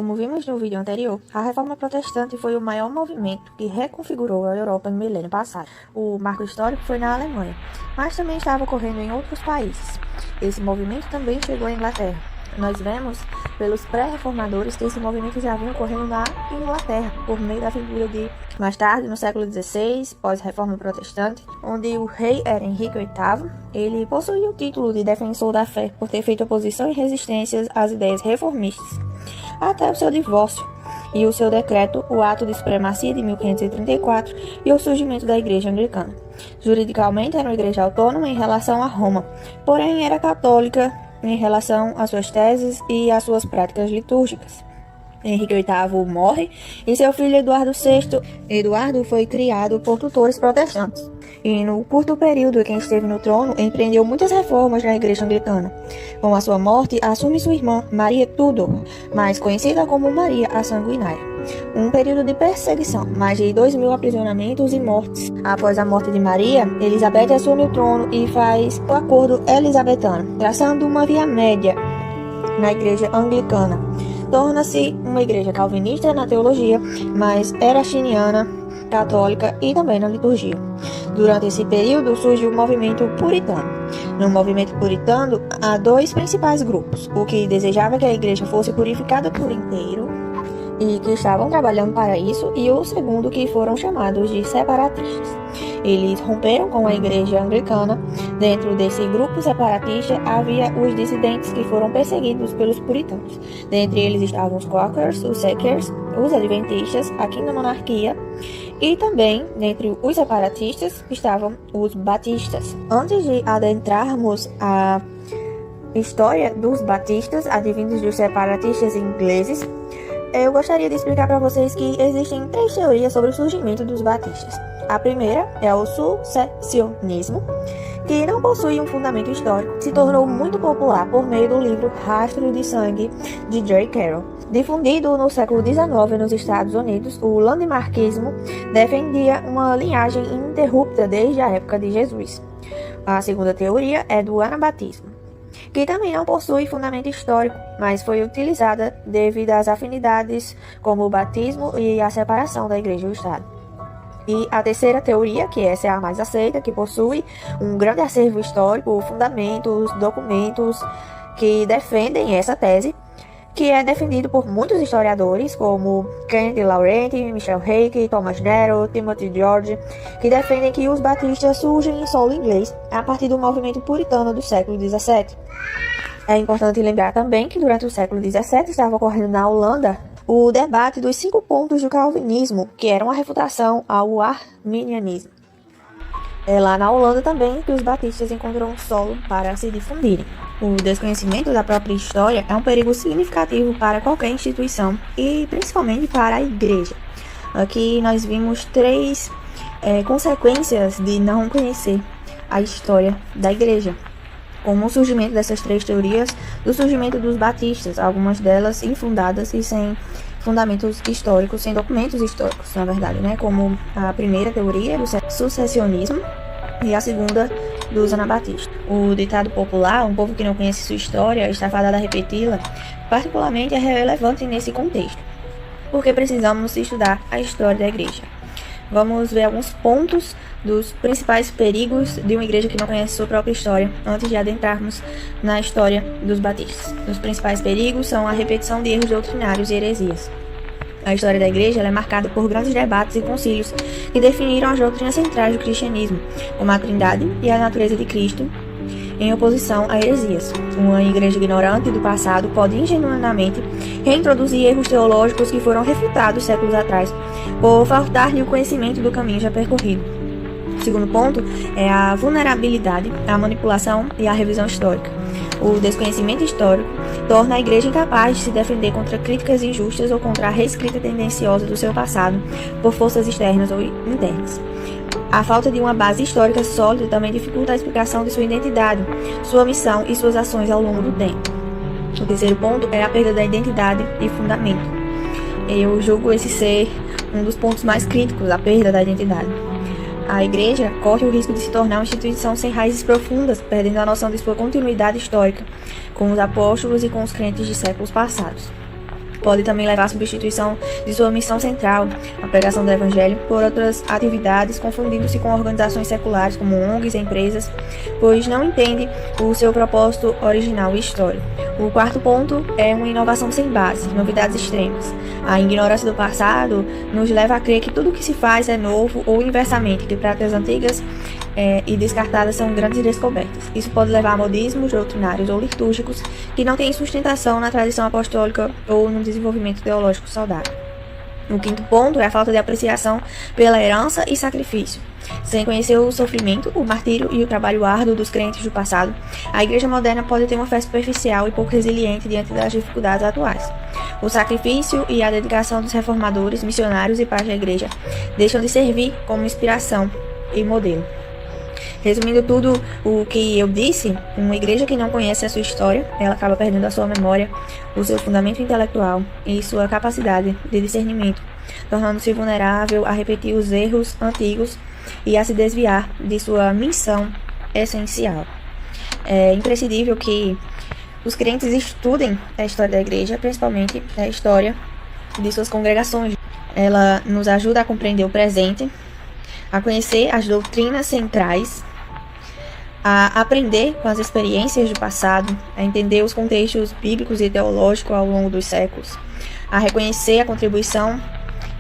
Como vimos no vídeo anterior, a Reforma Protestante foi o maior movimento que reconfigurou a Europa no milênio passado. O marco histórico foi na Alemanha, mas também estava ocorrendo em outros países. Esse movimento também chegou à Inglaterra. Nós vemos pelos pré-reformadores que esse movimento já vinha ocorrendo na Inglaterra, por meio da figura de, mais tarde, no século XVI, pós-reforma protestante, onde o rei era Henrique VIII. Ele possuía o título de defensor da fé por ter feito oposição e resistências às ideias reformistas, até o seu divórcio e o seu decreto, o Ato de Supremacia de 1534 e o surgimento da Igreja Anglicana. Juridicamente era uma igreja autônoma em relação a Roma, porém era católica em relação às suas teses e às suas práticas litúrgicas. Henrique VIII morre e seu filho Eduardo VI. Eduardo foi criado por tutores protestantes e, no curto período em que esteve no trono, empreendeu muitas reformas na Igreja Anglicana. Com a sua morte, assume sua irmã, Maria Tudor, mais conhecida como Maria a Sanguinária. Um período de perseguição, mais de 2.000 aprisionamentos e mortes. Após a morte de Maria, Elizabeth assume o trono e faz o Acordo Elisabetano, traçando uma via média na Igreja Anglicana. Torna-se uma igreja calvinista na teologia, mas erastiniana, católica e também na liturgia. Durante esse período surge o movimento puritano. No movimento puritano há dois principais grupos: o que desejava que a igreja fosse purificada por inteiro e que estavam trabalhando para isso, e o segundo, que foram chamados de separatistas. Eles romperam com a igreja anglicana. Dentro desse grupo separatista havia os dissidentes que foram perseguidos pelos puritanos. Dentre eles estavam os Quakers, os Quakers, os Adventistas, a Quinta Monarquia, e também, dentre os separatistas, estavam os batistas. Antes de adentrarmos a história dos batistas, advindos dos separatistas ingleses, eu gostaria de explicar para vocês que existem três teorias sobre o surgimento dos batistas. A primeira é o sucessionismo, que não possui um fundamento histórico. Se tornou muito popular por meio do livro Rastro de Sangue, de J. Carroll. Difundido no século XIX nos Estados Unidos, o landmarquismo defendia uma linhagem ininterrupta desde a época de Jesus. A segunda teoria é do anabatismo, que também não possui fundamento histórico, mas foi utilizada devido às afinidades como o batismo e a separação da igreja e o Estado. E a terceira teoria, que essa é a mais aceita, que possui um grande acervo histórico, fundamentos, documentos que defendem essa tese, que é defendido por muitos historiadores, como Kenneth Laurent, Michel Hayek, Thomas Nero, Timothy George, que defendem que os batistas surgem em solo inglês a partir do movimento puritano do século XVII. É importante lembrar também que durante o século XVII estava ocorrendo na Holanda o debate dos 5 pontos do calvinismo, que era uma refutação ao arminianismo. É lá na Holanda também que os batistas encontram um solo para se difundirem. O desconhecimento da própria história é um perigo significativo para qualquer instituição e principalmente para a igreja. Aqui nós vimos três consequências de não conhecer a história da igreja, como o surgimento dessas três teorias, do surgimento dos batistas, algumas delas infundadas e sem fundamentos históricos, sem documentos históricos, na verdade, né? Como a primeira teoria do sucessionismo e a segunda dos anabatistas. O ditado popular, um povo que não conhece sua história está fadado a repeti-la, particularmente é relevante nesse contexto, porque precisamos estudar a história da igreja. Vamos ver alguns pontos dos principais perigos de uma igreja que não conhece sua própria história, antes de adentrarmos na história dos batistas. Os principais perigos são a repetição de erros doutrinários e heresias. A história da igreja é marcada por grandes debates e concílios que definiram as doutrinas centrais do cristianismo, como a Trindade e a natureza de Cristo, em oposição a heresias. Uma igreja ignorante do passado pode ingenuamente reintroduzir erros teológicos que foram refutados séculos atrás, por faltar-lhe o conhecimento do caminho já percorrido. O segundo ponto é a vulnerabilidade, a manipulação e a revisão histórica. O desconhecimento histórico torna a igreja incapaz de se defender contra críticas injustas ou contra a reescrita tendenciosa do seu passado por forças externas ou internas. A falta de uma base histórica sólida também dificulta a explicação de sua identidade, sua missão e suas ações ao longo do tempo. O terceiro ponto é a perda da identidade e fundamento. Eu julgo esse ser um dos pontos mais críticos, a perda da identidade. A igreja corre o risco de se tornar uma instituição sem raízes profundas, perdendo a noção de sua continuidade histórica com os apóstolos e com os crentes de séculos passados. pode também levar à substituição de sua missão central, a pregação do Evangelho, por outras atividades, confundindo-se com organizações seculares como ONGs e empresas, pois não entende o seu propósito original e histórico. O quarto ponto é uma inovação sem base, novidades extremas. A ignorância do passado nos leva a crer que tudo o que se faz é novo ou inversamente, que práticas antigas e descartadas são grandes descobertas. Isso pode levar a modismos doutrinários ou litúrgicos que não têm sustentação na tradição apostólica ou no desenvolvimento teológico saudável. O quinto ponto é a falta de apreciação pela herança e sacrifício. Sem conhecer o sofrimento, o martírio e o trabalho árduo dos crentes do passado, a igreja moderna pode ter uma fé superficial e pouco resiliente diante das dificuldades atuais. O sacrifício e a dedicação dos reformadores, missionários e pais da igreja deixam de servir como inspiração e modelo. Resumindo tudo o que eu disse, uma igreja que não conhece a sua história, ela acaba perdendo a sua memória, o seu fundamento intelectual e sua capacidade de discernimento, tornando-se vulnerável a repetir os erros antigos e a se desviar de sua missão essencial. É imprescindível que os crentes estudem a história da igreja, principalmente a história de suas congregações. Ela nos ajuda a compreender o presente, a conhecer as doutrinas centrais, a aprender com as experiências do passado, a entender os contextos bíblicos e teológicos ao longo dos séculos, a reconhecer a contribuição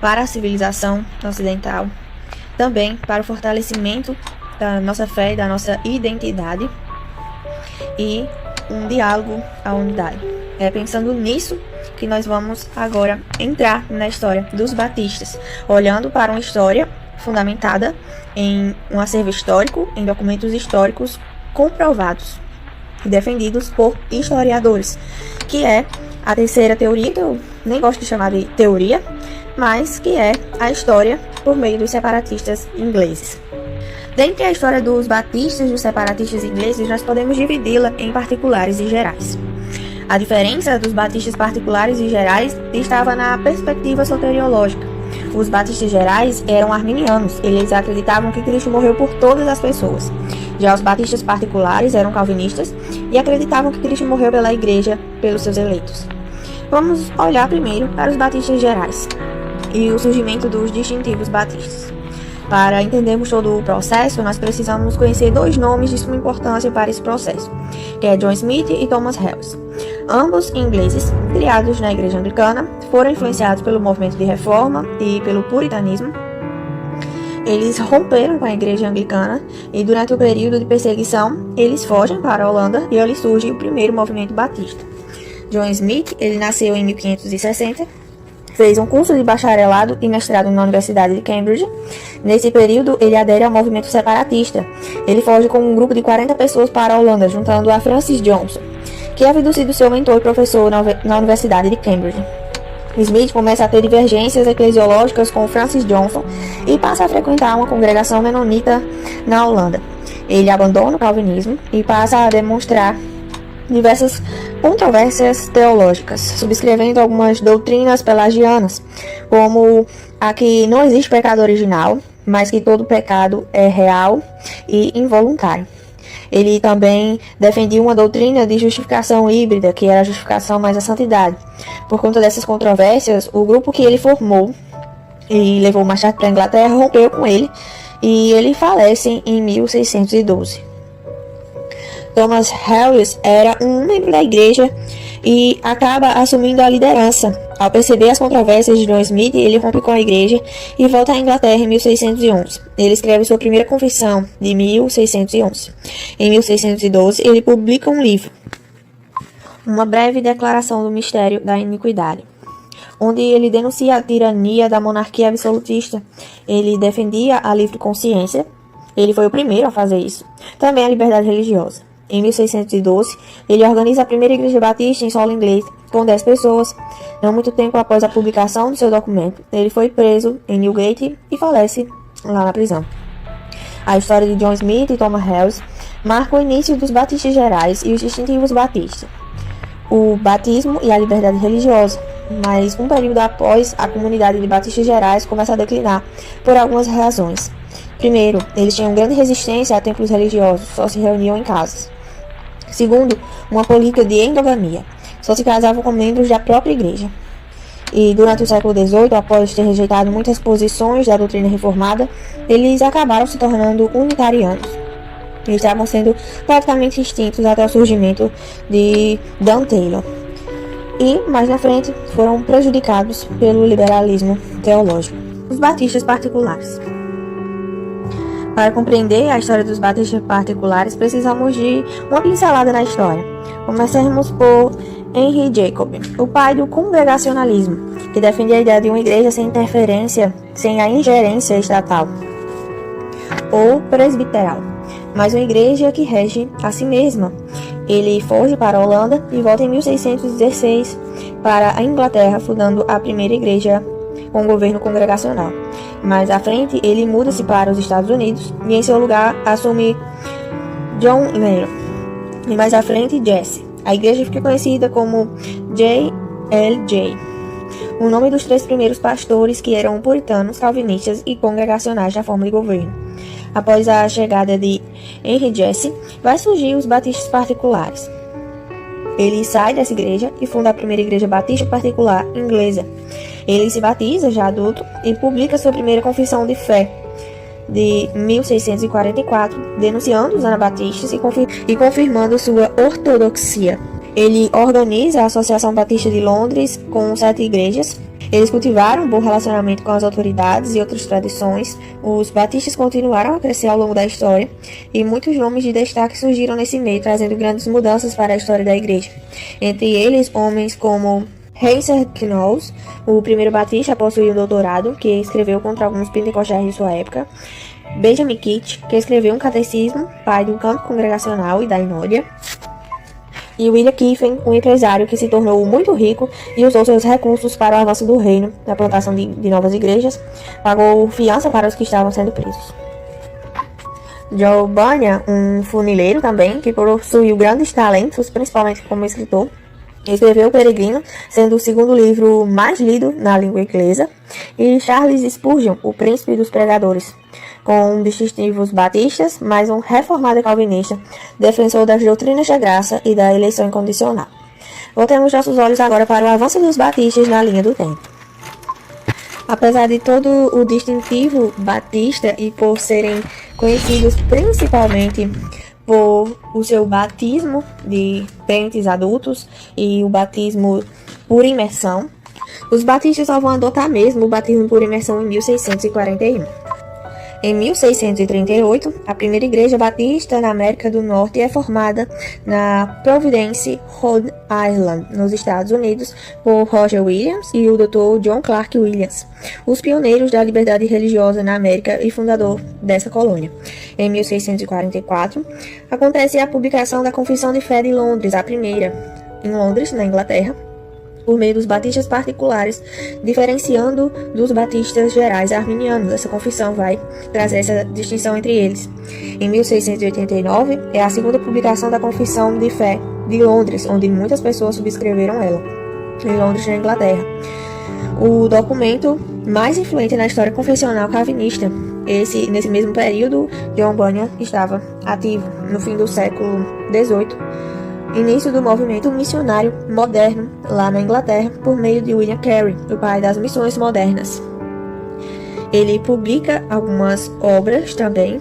para a civilização ocidental, também para o fortalecimento da nossa fé e da nossa identidade e um diálogo à unidade. É pensando nisso que nós vamos agora entrar na história dos batistas, olhando para uma história fundamentada em um acervo histórico, em documentos históricos comprovados e defendidos por historiadores, que é a terceira teoria, que eu nem gosto de chamar de teoria, mas que é a história por meio dos separatistas ingleses. Dentre a história dos batistas e dos separatistas ingleses, nós podemos dividi-la em particulares e gerais. A diferença dos batistas particulares e gerais estava na perspectiva soteriológica. Os batistas gerais eram arminianos, eles acreditavam que Cristo morreu por todas as pessoas. Já os batistas particulares eram calvinistas e acreditavam que Cristo morreu pela igreja, pelos seus eleitos. Vamos olhar primeiro para os batistas gerais e o surgimento dos distintivos batistas. Para entendermos todo o processo, nós precisamos conhecer dois nomes de suma importância para esse processo, que é John Smith e Thomas Harris. Ambos ingleses, criados na igreja anglicana, foram influenciados pelo movimento de reforma e pelo puritanismo. Eles romperam com a igreja anglicana e durante o período de perseguição, eles fogem para a Holanda e ali surge o primeiro movimento batista. John Smith, ele nasceu em 1560, fez um curso de bacharelado e mestrado na Universidade de Cambridge. Nesse período, ele adere ao movimento separatista. Ele foge com um grupo de 40 pessoas para a Holanda, juntando a Francis Johnson, que havia sido seu mentor e professor na Universidade de Cambridge. Smith começa a ter divergências eclesiológicas com Francis Johnson e passa a frequentar uma congregação menonita na Holanda. Ele abandona o calvinismo e passa a demonstrar diversas controvérsias teológicas, subscrevendo algumas doutrinas pelagianas, como a que não existe pecado original, mas que todo pecado é real e involuntário. Ele também defendia uma doutrina de justificação híbrida, que era a justificação mais a santidade. Por conta dessas controvérsias, o grupo que ele formou e levou mais tarde para a Inglaterra rompeu com ele e ele falece em 1612. Thomas Harris era um membro da igreja e acaba assumindo a liderança. Ao perceber as controvérsias de John Smith, ele rompe com a igreja e volta à Inglaterra em 1611. Ele escreve sua primeira confissão de 1611. Em 1612, ele publica um livro, Uma Breve Declaração do Mistério da Iniquidade, onde ele denuncia a tirania da monarquia absolutista. Ele defendia a livre consciência. Ele foi o primeiro a fazer isso. Também a liberdade religiosa. Em 1612, ele organiza a primeira igreja batista em solo inglês, com 10 pessoas. Não muito tempo após a publicação do seu documento, ele foi preso em Newgate e falece lá na prisão. A história de John Smith e Thomas Harris marca o início dos batistas gerais e os distintivos batistas, o batismo e a liberdade religiosa. Mas um período após, a comunidade de batistas gerais começa a declinar por algumas razões. Primeiro, eles tinham grande resistência a templos religiosos, só se reuniam em casas. Segundo, uma política de endogamia, só se casavam com membros da própria igreja. e durante o século XVIII, após ter rejeitado muitas posições da doutrina reformada, eles acabaram se tornando unitarianos. Eles estavam sendo praticamente extintos até o surgimento de Dan Taylor. E, mais na frente, foram prejudicados pelo liberalismo teológico. Os batistas particulares. Para compreender a história dos batistas particulares, precisamos de uma pincelada na história. Comecemos por Henry Jacob, o pai do congregacionalismo, que defende a ideia de uma igreja sem interferência, sem a ingerência estatal, ou presbiteral, mas uma igreja que rege a si mesma. Ele foge para a Holanda e volta em 1616 para a Inglaterra, fundando a primeira igreja com governo congregacional. Mais à frente, ele muda-se para os Estados Unidos e em seu lugar assume John Lennon. E mais à frente, Jesse. A igreja fica conhecida como JLJ, o nome dos 3 primeiros pastores que eram puritanos, calvinistas e congregacionais na forma de governo. Após a chegada de Henry Jesse, vai surgir os batistas particulares. Ele sai dessa igreja e funda a primeira igreja batista particular inglesa. Ele se batiza já adulto e publica sua primeira confissão de fé de 1644, denunciando os anabatistas e confirmando sua ortodoxia. Ele organiza a Associação Batista de Londres com 7 igrejas. Eles cultivaram um bom relacionamento com as autoridades e outras tradições. Os batistas continuaram a crescer ao longo da história e muitos nomes de destaque surgiram nesse meio, trazendo grandes mudanças para a história da igreja. Entre eles, homens como Heiser Knowles, o primeiro batista a possuir um doutorado, que escreveu contra alguns pentecostais de sua época. Benjamin Kitt, que escreveu um catecismo, pai do campo congregacional e da Inódia. E William Kiffen, um empresário que se tornou muito rico e usou seus recursos para o avanço do reino, na plantação de novas igrejas, pagou fiança para os que estavam sendo presos. Joe Bunyan, um funileiro também, que possuiu grandes talentos, principalmente como escritor, escreveu O Peregrino, sendo o segundo livro mais lido na língua inglesa, e Charles Spurgeon, o príncipe dos pregadores, com distintivos batistas, mas um reformado calvinista, defensor das doutrinas da graça e da eleição incondicional. Voltemos nossos olhos agora para o avanço dos batistas na linha do tempo. Apesar de todo o distintivo batista e por serem conhecidos principalmente por o seu batismo de crentes adultos e o batismo por imersão, os batistas só vão adotar mesmo o batismo por imersão em 1641. Em 1638, a primeira igreja batista na América do Norte é formada na Providence, Rhode Island, nos Estados Unidos, por Roger Williams e o Dr. John Clark Williams, os pioneiros da liberdade religiosa na América e fundador dessa colônia. Em 1644, acontece a publicação da Confissão de Fé de Londres, a primeira, em Londres, na Inglaterra, por meio dos batistas particulares, diferenciando dos batistas gerais arminianos. Essa confissão vai trazer essa distinção entre eles. Em 1689, é a segunda publicação da Confissão de Fé de Londres, onde muitas pessoas subscreveram ela, em Londres, na Inglaterra. O documento mais influente na história confessional calvinista. Nesse mesmo período, John Bunyan estava ativo no fim do século XVIII, início do movimento missionário moderno lá na Inglaterra, por meio de William Carey, o pai das missões modernas. Ele publica algumas obras também,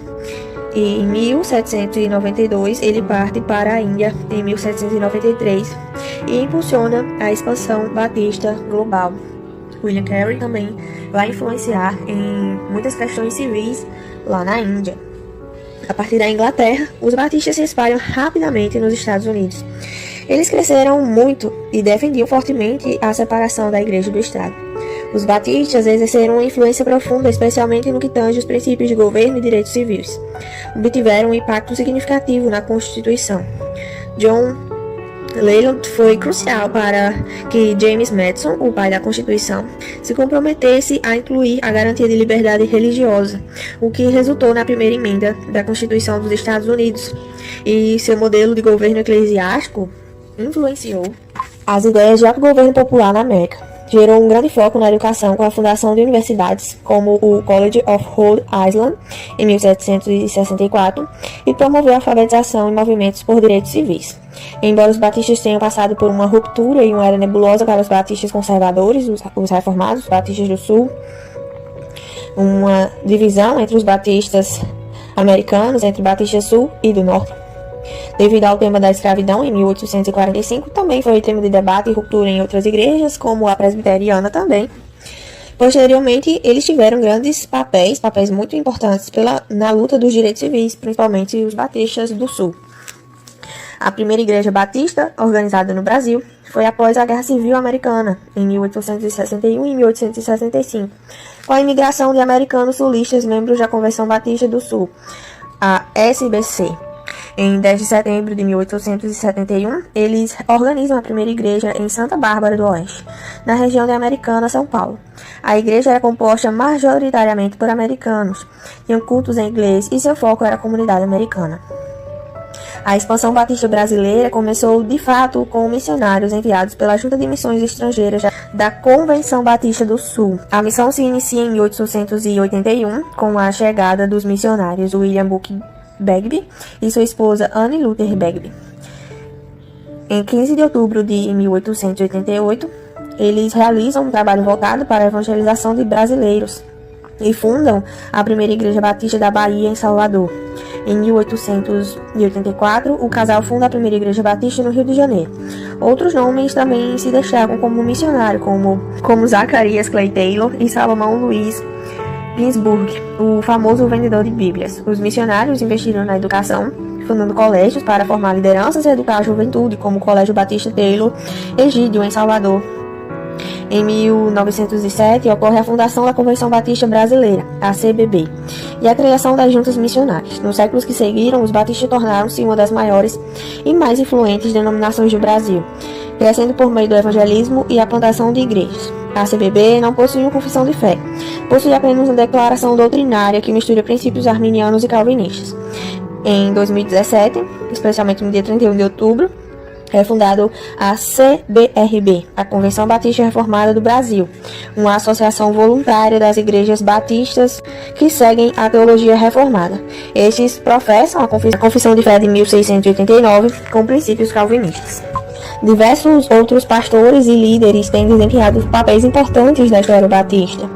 e em 1792 ele parte para a Índia em 1793 e impulsiona a expansão batista global. William Carey também vai influenciar em muitas questões civis lá na Índia. A partir da Inglaterra, os batistas se espalham rapidamente nos Estados Unidos. Eles cresceram muito e defendiam fortemente a separação da igreja do Estado. Os batistas exerceram uma influência profunda, especialmente no que tange os princípios de governo e direitos civis. Obtiveram um impacto significativo na Constituição. John Leland foi crucial para que James Madison, o pai da Constituição, se comprometesse a incluir a garantia de liberdade religiosa, o que resultou na primeira emenda da Constituição dos Estados Unidos, e seu modelo de governo eclesiástico influenciou as ideias de autogoverno popular na América. gerou um grande foco na educação com a fundação de universidades, como o College of Rhode Island, em 1764, e promoveu a alfabetização e movimentos por direitos civis. Embora os batistas tenham passado por uma ruptura e uma era nebulosa para os batistas conservadores, os reformados, os batistas do Sul, uma divisão entre os batistas americanos, entre batistas Sul e do Norte, devido ao tema da escravidão em 1845, também foi tema de debate e ruptura em outras igrejas, como a presbiteriana também. Posteriormente, eles tiveram grandes papéis muito importantes na luta dos direitos civis, principalmente os batistas do Sul. A primeira igreja batista, organizada no Brasil, foi após a Guerra Civil Americana, em 1861 e 1865, com a imigração de americanos sulistas membros da Convenção Batista do Sul, a SBC. Em 10 de setembro de 1871, eles organizam a primeira igreja em Santa Bárbara do Oeste, na região de Americana, São Paulo. A igreja era composta majoritariamente por americanos, tinham cultos em inglês e seu foco era a comunidade americana. A expansão batista brasileira começou, de fato, com missionários enviados pela Junta de Missões Estrangeiras da Convenção Batista do Sul. A missão se inicia em 1881, com a chegada dos missionários William Book Bagby e sua esposa Anne Luther Bagby. Em 15 de outubro de 1888, eles realizam um trabalho voltado para a evangelização de brasileiros e fundam a primeira igreja batista da Bahia, em Salvador. Em 1884, o casal funda a primeira igreja batista no Rio de Janeiro. Outros nomes também se destacam como missionário, como Zacarias Clay Taylor e Salomão Luiz Ginsburg, o famoso vendedor de Bíblias. Os missionários investiram na educação, fundando colégios para formar lideranças e educar a juventude, como o Colégio Batista Taylor Egídio, em Salvador. Em 1907, ocorre a fundação da Convenção Batista Brasileira, a CBB, e a criação das juntas missionárias. Nos séculos que seguiram, os batistas tornaram-se uma das maiores e mais influentes denominações do Brasil, crescendo por meio do evangelismo e a plantação de igrejas. A CBB não possui uma confissão de fé, possui apenas uma declaração doutrinária que mistura princípios arminianos e calvinistas. Em 2017, especialmente no dia 31 de outubro, é fundado a CBRB, a Convenção Batista Reformada do Brasil, uma associação voluntária das igrejas batistas que seguem a teologia reformada. Estes professam a Confissão de Fé de 1689 com princípios calvinistas. Diversos outros pastores e líderes têm desempenhado papéis importantes na história batista.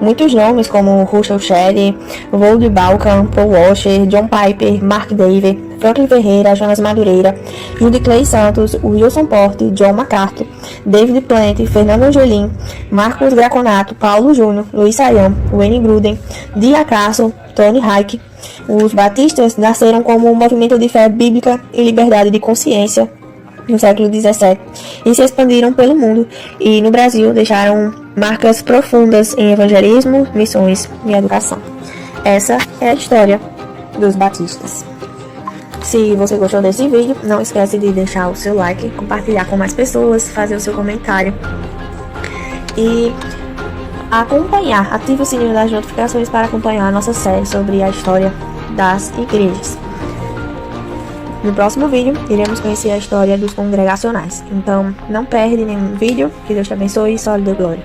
Muitos nomes como Russell Shedd, Vold Balkan, Paul Washer, John Piper, Mark Dever, Franklin Ferreira, Jonas Madureira, Judy Clay Santos, Wilson Porte, John MacArthur, David Plant, Fernando Angelim, Marcos Graconato, Paulo Júnior, Luiz Saião, Wayne Gruden, Dia Carson, Tony Hayek. Os batistas nasceram como um movimento de fé bíblica e liberdade de consciência no século XVII e se expandiram pelo mundo e no Brasil deixaram marcas profundas em evangelismo, missões e educação. Essa é a história dos batistas. Se você gostou desse vídeo, não esquece de deixar o seu like, compartilhar com mais pessoas, fazer o seu comentário e acompanhar, ative o sininho das notificações para acompanhar a nossa série sobre a história das igrejas. No próximo vídeo, iremos conhecer a história dos congregacionais. Então, não perde nenhum vídeo. Que Deus te abençoe e só lhe dê glória.